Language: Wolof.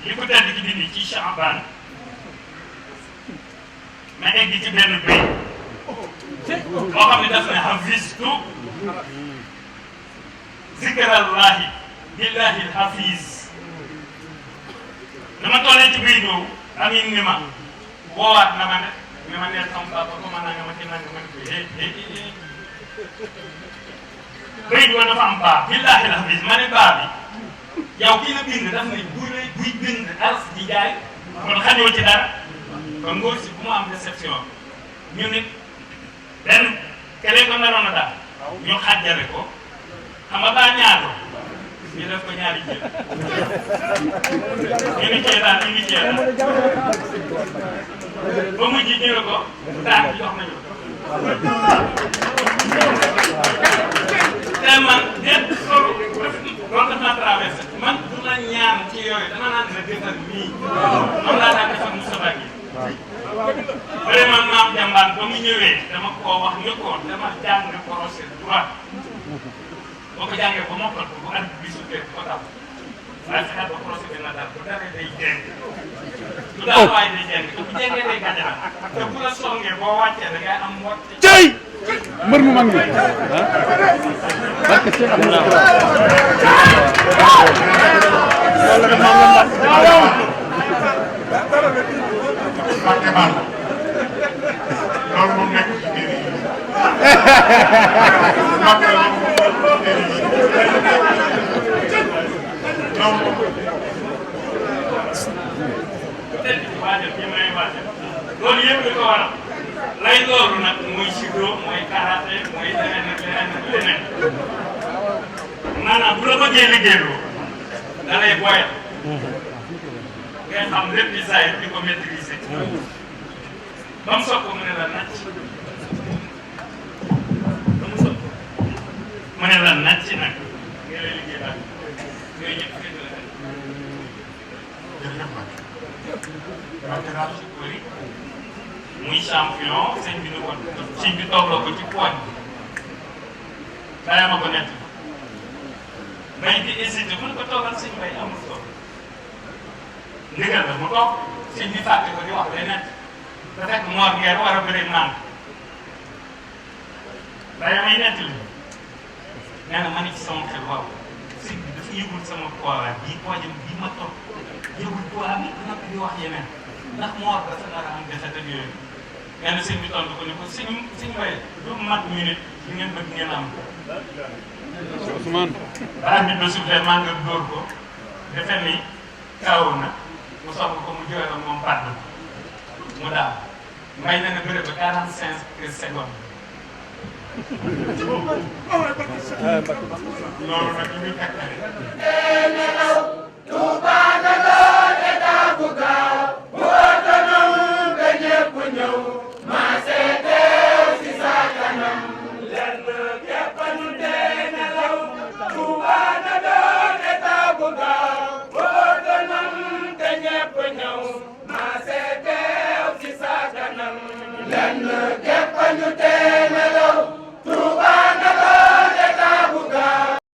li ko tedd ci dindi ci Chaabaan ma egg ci benn béy boo xam ne daf ne hafistu zikrallahi billahi hafiz dama tollee ci béy boobu amin ni ma woowaat na ma ne ni ma neel sama papa ko ma nanga ma ci nanga ma ne ko béy bi dafa am baa billahi hafiz ma ne baa bi yow kii la bind daf ne buy bind aras di jaay kon xajoo ci dara kon ngóor si bu mu am déception ñu nit benn keneen ko naroon a daal ñu xàjjale ko xam nga baa ñaar ñu def ko ñaari jël ñu ngi cee daal ba mujj ñu ne ko daal di jox nañu te man déet loolu daf naa traversé man du la ñaan ci yooyu dama naan la defar nii moom laa daan defar Moustapha gi vraiment maam jàmbaan ba mu ñëwee dama koo wax ne ko dama jàng procès droit boo ko jàngee ba mokkal ko bu at bi su fekk ko taw waaye fexeel ba procès bi na daal bu daree day jeng du daal waaye day jeng te bu jengee day gàjjal te bu la songee boo wàccee da ngay am wàcc tey mbër mu mag mi barke Cheikh Abdoulaye wala da maam la Mbacke Ball loolu moom nekk ci biir Mbacke la moom loolu yëpp li ko waral lay loolu nag mooy judo mooy karaté mooy leneen ak leneen ak leneen maanaam bu la bëggee liggéeyloo da lay boyal ngay xam lépp di saa di ko maîtriser ba mu soog ko mu ne la nàcc ba mu soog mu ne la nàcc nag nga lay liggéey daal yooyu ñëpp fekk la jërëjëf Mbacke muy champion sëñ bi ni ko sëñ bi toogloo ko ci poids bàyyi ma ko nett bay di hésité mu ne ko toogal sëñ bay amul toog ndigal la mu toog sëñ bi fàtte ko di wax leneen te fekk moor ngeer war a bëri naan bàyyi may nett li nee na ma ne ci sama xel waaw sëñ bi dafa yëgul sama poids bii poids bii ma toog yëgul poids bi dina ko di wax yeneen ndax moor dafa nar a am defet ak yooyu nee na sëñ bi tontu ko ni ko sëñ bay du mat minute li ngeen bëgg ngeen am Ousmane baa bi ba soufflé maa nga dóor ko defe ni kaaw na mu soxla ko mu joxe moom pàdd mu daal may na bëre ba 45 secondes loolu nag li muy tegtale Touba na doon état bu gaaw bu autonome ba ñëpp ñëw maa seeteew si sa kanam lenn képp ñu dee nelaw Touba na doon état bu gaaw bu autonome te ñëpp ñëw maa seeteew si sa kanam lenn képp ñu